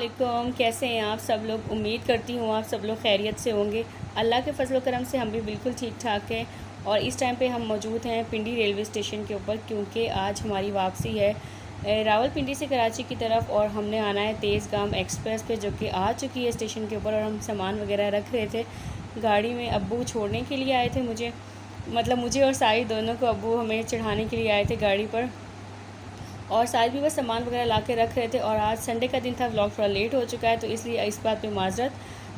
वालेकुम। कैसे हैं आप सब लोग? उम्मीद करती हूँ आप सब लोग खैरियत से होंगे। अल्लाह के फजल करम से हम भी बिल्कुल ठीक ठाक हैं। और इस टाइम पे हम मौजूद हैं पिंडी रेलवे स्टेशन के ऊपर, क्योंकि आज हमारी वापसी है रावलपिंडी से कराची की तरफ। और हमने आना है तेज़गाम एक्सप्रेस पे, जो कि आ चुकी है स्टेशन के ऊपर। और हम सामान वगैरह रख रहे थे गाड़ी में। अब्बू छोड़ने के लिए आए थे मुझे और साहिद दोनों को अब्बू हमें चढ़ाने के लिए आए थे गाड़ी पर। और साहिद भी बस सामान वगैरह ला के रख रहे थे। और आज संडे का दिन था, व्लॉग थोड़ा लेट हो चुका है, तो इसलिए इस बात पे माजरत।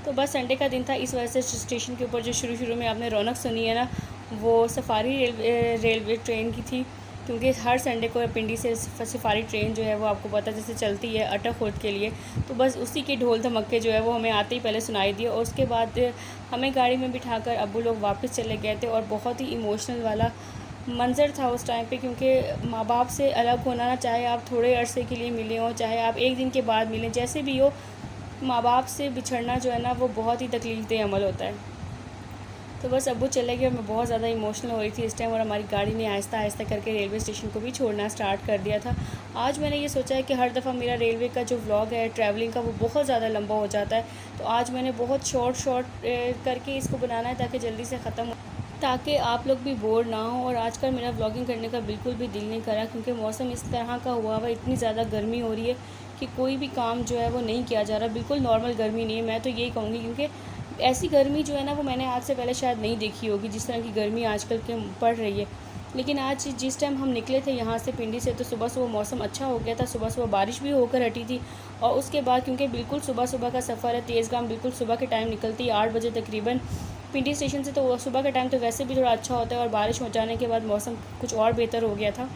तो बस संडे का दिन था, इस वजह से स्टेशन के ऊपर जो शुरू में आपने रौनक सुनी है ना, वो सफारी रेलवे ट्रेन की थी। क्योंकि हर संडे को पिंडी से सफारी ट्रेन जो है वो आपको पता जैसे चलती है अटक के लिए, तो बस उसी के ढोल धमक्के जो है वो हमें आते ही पहले सुनाई दिए। और उसके बाद हमें गाड़ी में बिठाकर अब्बू लोग वापस चले गए थे। और बहुत ही इमोशनल वाला मंज़र था उस टाइम पे, क्योंकि माँ बाप से अलग होना ना, चाहे आप थोड़े अरसे के लिए मिले हों, चाहे आप एक दिन के बाद मिलें, जैसे भी हो, माँ बाप से बिछड़ना जो है ना वो बहुत ही तकलीफ़देह अमल होता है। तो बस अब्बू चले गए और मैं बहुत ज़्यादा इमोशनल हो रही थी इस टाइम। और हमारी गाड़ी ने आहिस्ता आहिस्ता करके रेलवे स्टेशन को भी छोड़ना स्टार्ट कर दिया था। आज मैंने ये सोचा है कि हर दफ़ा मेरा रेलवे का जो व्लॉग है ट्रैवलिंग का वो बहुत ज़्यादा लंबा हो जाता है, तो आज मैंने बहुत शॉर्ट करके इसको बनाना है ताकि जल्दी से ख़त्म हो, ताकि आप लोग भी बोर ना हो। और आजकल मेरा व्लॉगिंग करने का बिल्कुल भी दिल नहीं करा, क्योंकि मौसम इस तरह का हुआ हुआ, इतनी ज़्यादा गर्मी हो रही है कि कोई भी काम जो है वो नहीं किया जा रहा। बिल्कुल नॉर्मल गर्मी नहीं है, मैं तो यही कहूँगी, क्योंकि ऐसी गर्मी जो है ना वो मैंने आज से पहले शायद नहीं देखी होगी, जिस तरह की गर्मी आजकल के पड़ रही है। लेकिन आज जिस टाइम हम निकले थे यहाँ से पिंडी से, तो सुबह मौसम अच्छा हो गया था, सुबह बारिश भी होकर हटी थी। और उसके बाद क्योंकि बिल्कुल सुबह का सफ़र है, तेज़गाम बिल्कुल सुबह के टाइम निकलती है 8 बजे तकरीबन पिंडी स्टेशन से, तो सुबह का टाइम तो वैसे भी थोड़ा अच्छा होता है। और बारिश हो जाने के बाद मौसम कुछ और बेहतर हो गया था।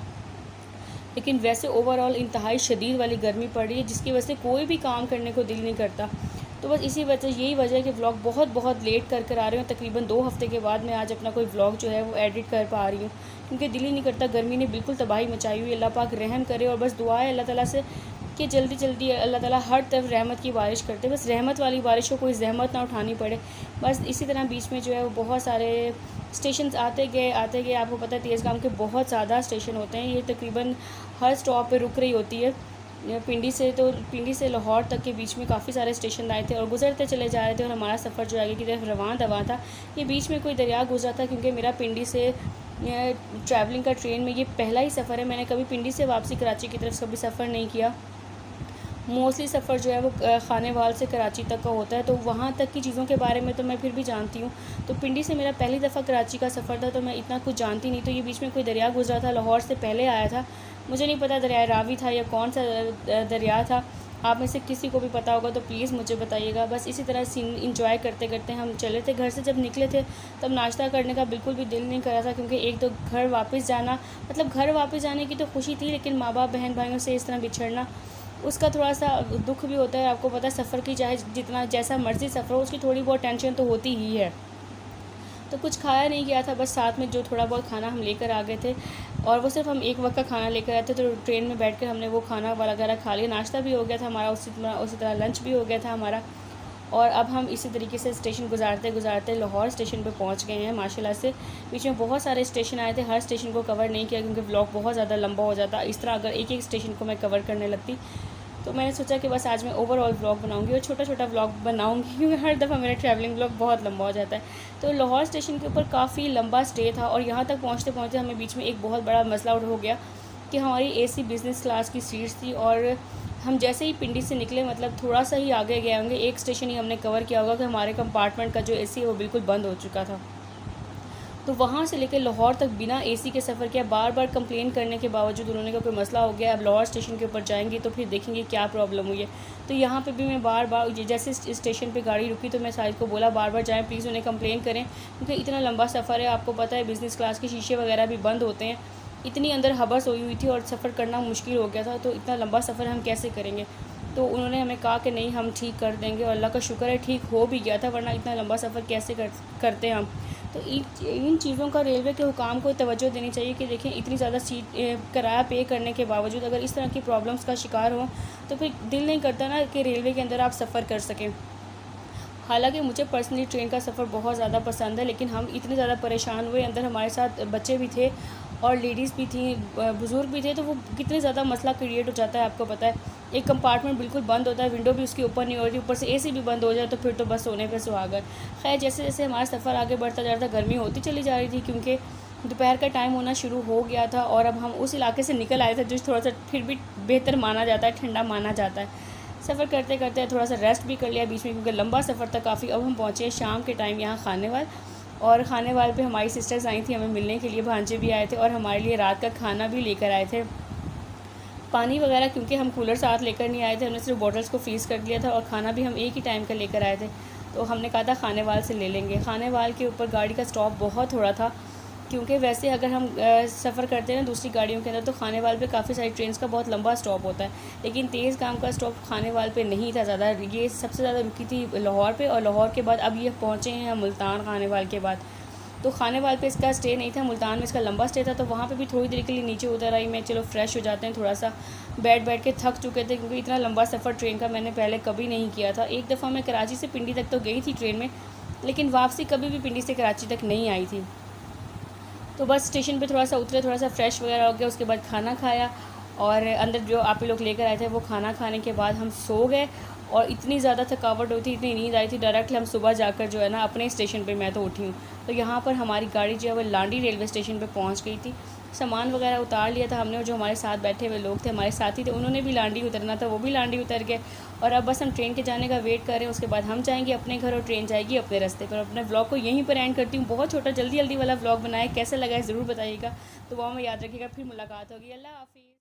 लेकिन वैसे ओवरऑल इंतहाई शदीद वाली गर्मी पड़ रही है, जिसकी वजह से कोई भी काम करने को दिल नहीं करता। तो बस यही वजह है कि व्लॉग बहुत लेट कर आ रही हूँ। तकरीबन 2 हफ़्ते के बाद मैं आज अपना कोई व्लॉग जो है वो एडिट कर पा रही हूँ, क्योंकि दिल ही नहीं करता। गर्मी ने बिल्कुल तबाही मचाई हुई है। अल्लाह पाक रहम करे। और बस दुआ है अल्लाह ताला से कि जल्दी अल्लाह ताला हर तरफ रहमत की बारिश करते, बस रहमत वाली बारिश हो, कोई जहमत ना उठानी पड़े। बस इसी तरह बीच में जो है वो बहुत सारे स्टेशन आते गए। आपको पता है तेज़गाम के बहुत ज़्यादा स्टेशन होते हैं, ये तकरीबन हर स्टॉप पे रुक रही होती है। पिंडी से लाहौर तक के बीच में काफ़ी सारे स्टेशन आए थे और गुजरते चले जा रहे थे। और हमारा सफ़र जो आगे की तरफ रवां दवा था। ये बीच में कोई दरिया गुजरा था, क्योंकि मेरा पिंडी से ट्रैवलिंग का ट्रेन में ये पहला ही सफ़र है। मैंने कभी पिंडी से वापसी कराची की तरफ कभी सफ़र नहीं किया। मोस्टली सफ़र जो है वो खानेवाल से कराची तक का होता है, तो वहाँ तक की चीज़ों के बारे में तो मैं फिर भी जानती हूँ। तो पिंडी से मेरा पहली दफ़ा कराची का सफ़र था, तो मैं इतना कुछ जानती नहीं। तो ये बीच में कोई दरिया गुजरा था, लाहौर से पहले आया था। मुझे नहीं पता दरिया रावी था या कौन सा दरिया था। आप में से किसी को भी पता होगा तो प्लीज़ मुझे बताइएगा। बस इसी तरह सीन इंजॉय करते करते हम चले थे। घर से जब निकले थे तब नाश्ता करने का बिल्कुल भी दिल नहीं कर रहा था, क्योंकि एक तो घर वापस जाना, मतलब घर वापस जाने की तो खुशी थी, लेकिन माँ बाप बहन भाइयों से इस तरह बिछड़ना, उसका थोड़ा सा दुख भी होता है। आपको पता है सफ़र की चाहे जितना जैसा मर्ज़ी सफ़र हो, उसकी थोड़ी बहुत टेंशन तो होती ही है। तो कुछ खाया नहीं गया था, बस साथ में जो थोड़ा बहुत खाना हम लेकर आ गए थे, और वो सिर्फ हम एक वक्त का खाना लेकर आए थे। तो ट्रेन में बैठकर हमने वो खाना वगैरह खा लिया, नाश्ता भी हो गया था हमारा, उसी तरह लंच भी हो गया था हमारा। और अब हम इसी तरीके से स्टेशन गुजारते लाहौर स्टेशन पे पहुंच गए हैं माशाल्लाह से। बीच में बहुत सारे स्टेशन आए थे, हर स्टेशन को कवर नहीं किया, क्योंकि व्लॉग बहुत ज़्यादा लंबा हो जाता। इस तरह अगर एक स्टेशन को मैं कवर करने लगती, तो मैंने सोचा कि बस आज मैं ओवरऑल व्लॉग बनाऊंगी और छोटा व्लॉग बनाऊंगी, क्योंकि हर दफ़ा मेरा ट्रैवलिंग व्लॉग बहुत लंबा हो जाता है। तो लाहौर स्टेशन के ऊपर काफ़ी लंबा स्टे था, और यहाँ तक पहुँचते पहुँचते हमें बीच में एक बहुत बड़ा मसला हो गया कि हमारी AC बिज़नेस क्लास की सीट्स थी। और हम जैसे ही पिंडी से निकले, मतलब थोड़ा सा ही आगे गए होंगे, एक स्टेशन ही हमने कवर किया होगा कि हमारे कंपार्टमेंट का जो AC है वो बिल्कुल बंद हो चुका था। तो वहाँ से लेकर लाहौर तक बिना AC के सफ़र किया। बार कंप्लेन करने के बावजूद उन्होंने कहा कोई मसला हो गया, अब लाहौर स्टेशन के ऊपर जाएंगे तो फिर देखेंगे क्या प्रॉब्लम हुई है। तो यहाँ पे भी मैं बार जैसे स्टेशन पे गाड़ी रुकी तो मैं साहिद को बोला बार जाएँ प्लीज़, उन्हें कंप्लेन करें, क्योंकि इतना लंबा सफ़र है। आपको पता है बिज़नेस क्लास के शीशे वगैरह भी बंद होते हैं। इतनी अंदर हबस हुई थी और सफ़र करना मुश्किल हो गया था, तो इतना लंबा सफ़र हम कैसे करेंगे। तो उन्होंने हमें कहा कि नहीं हम ठीक कर देंगे, और अल्लाह का शुक्र है ठीक हो भी गया था, वरना इतना लंबा सफ़र कैसे करते हम। तो इन चीज़ों का रेलवे के हुकाम को तवज्जो देनी चाहिए कि देखें इतनी ज़्यादा किराया पे करने के बावजूद अगर इस तरह की प्रॉब्लम्स का शिकार हो, तो फिर दिल नहीं करता ना कि रेलवे के अंदर आप सफ़र कर सकें। हालांकि मुझे पर्सनली ट्रेन का सफ़र बहुत ज़्यादा पसंद है, लेकिन हम इतने ज़्यादा परेशान हुए, अंदर हमारे साथ बच्चे भी थे और लेडीज़ भी थी, बुज़ुर्ग भी थे, तो वो कितने ज़्यादा मसला क्रिएट हो जाता है आपको पता है। एक कंपार्टमेंट बिल्कुल बंद होता है, विंडो भी उसके ऊपर नहीं होती, ऊपर से एसी भी बंद हो जाए तो फिर तो बस सोने पे सुहागा। खैर जैसे जैसे हमारा सफ़र आगे बढ़ता जा रहा था गर्मी होती चली जा रही थी, क्योंकि दोपहर का टाइम होना शुरू हो गया था और अब हम उस इलाके से निकल आए थे जो थोड़ा सा फिर भी बेहतर माना जाता है, ठंडा माना जाता है। सफ़र करते करते थोड़ा सा रेस्ट भी कर लिया बीच में, क्योंकि लंबा सफ़र था काफ़ी। अब हम पहुँचे शाम के टाइम यहाँ खानेवाल, और खानेवाल पे हमारी सिस्टर्स आई थी हमें मिलने के लिए, भांजे भी आए थे और हमारे लिए रात का खाना भी लेकर आए थे। पानी वगैरह क्योंकि हम कूलर साथ लेकर नहीं आए थे, हमने सिर्फ बॉटल्स को फ्रीज़ कर दिया था, और खाना भी हम एक ही टाइम का लेकर आए थे। तो हमने कहा था खानेवाल से ले लेंगे। खानेवाल के ऊपर गाड़ी का स्टॉप बहुत थोड़ा था, क्योंकि वैसे अगर हम सफ़र करते हैं ना दूसरी गाड़ियों के अंदर तो खानेवाल पे काफ़ी सारी ट्रेन्स का बहुत लंबा स्टॉप होता है, लेकिन तेज़ गाम का स्टॉप खानेवाल पे नहीं था ज़्यादा। ये सबसे ज़्यादा रुकी थी लाहौर पे, और लाहौर के बाद अब ये पहुँचे हैं मुल्तान खानेवाल के बाद। तो खानेवाल पे इसका स्टे नहीं था, मुल्तान में इसका लंबा स्टे था। तो वहाँ पे भी थोड़ी देर के लिए नीचे उतर आई मैं, चलो फ्रेश हो जाते हैं थोड़ा सा। बैठ बैठ के थक चुके थे, क्योंकि इतना लंबा सफ़र ट्रेन का मैंने पहले कभी नहीं किया था। एक दफ़ा मैं कराची से पिंडी तक तो गई थी ट्रेन में, लेकिन वापसी कभी भी पिंडी से कराची तक नहीं आई थी। तो बस स्टेशन पे थोड़ा सा उतरे, थोड़ा सा फ्रेश वगैरह हो गया, उसके बाद खाना खाया, और अंदर जो आप ही लोग लेकर आए थे वो खाना खाने के बाद हम सो गए। और इतनी ज़्यादा थकावट हुई थी, इतनी नींद आई थी, डायरेक्टली हम सुबह जाकर जो है ना अपने स्टेशन पे मैं तो उठी हूँ। तो यहाँ पर हमारी गाड़ी जो है वो लांडी रेलवे स्टेशन पे पहुँच गई थी। सामान वगैरह उतार लिया था हमने, और जो हमारे साथ बैठे हुए लोग थे, हमारे साथी थे, उन्होंने भी लांडी उतरना था, वो भी लांडी उतर गए। और अब बस हम ट्रेन के जाने का वेट कर रहे हैं, उसके बाद हम जाएंगे अपने घर और ट्रेन जाएगी अपने रास्ते पर। अपने व्लॉग को यहीं पर एंड करती हूँ। बहुत छोटा जल्दी जल्दी वाला व्लॉग बनाया, कैसा लगा है ज़रूर बताइएगा। तो वहाँ में याद रखिएगा, फिर मुलाकात होगी। अल्लाह हाफिज़।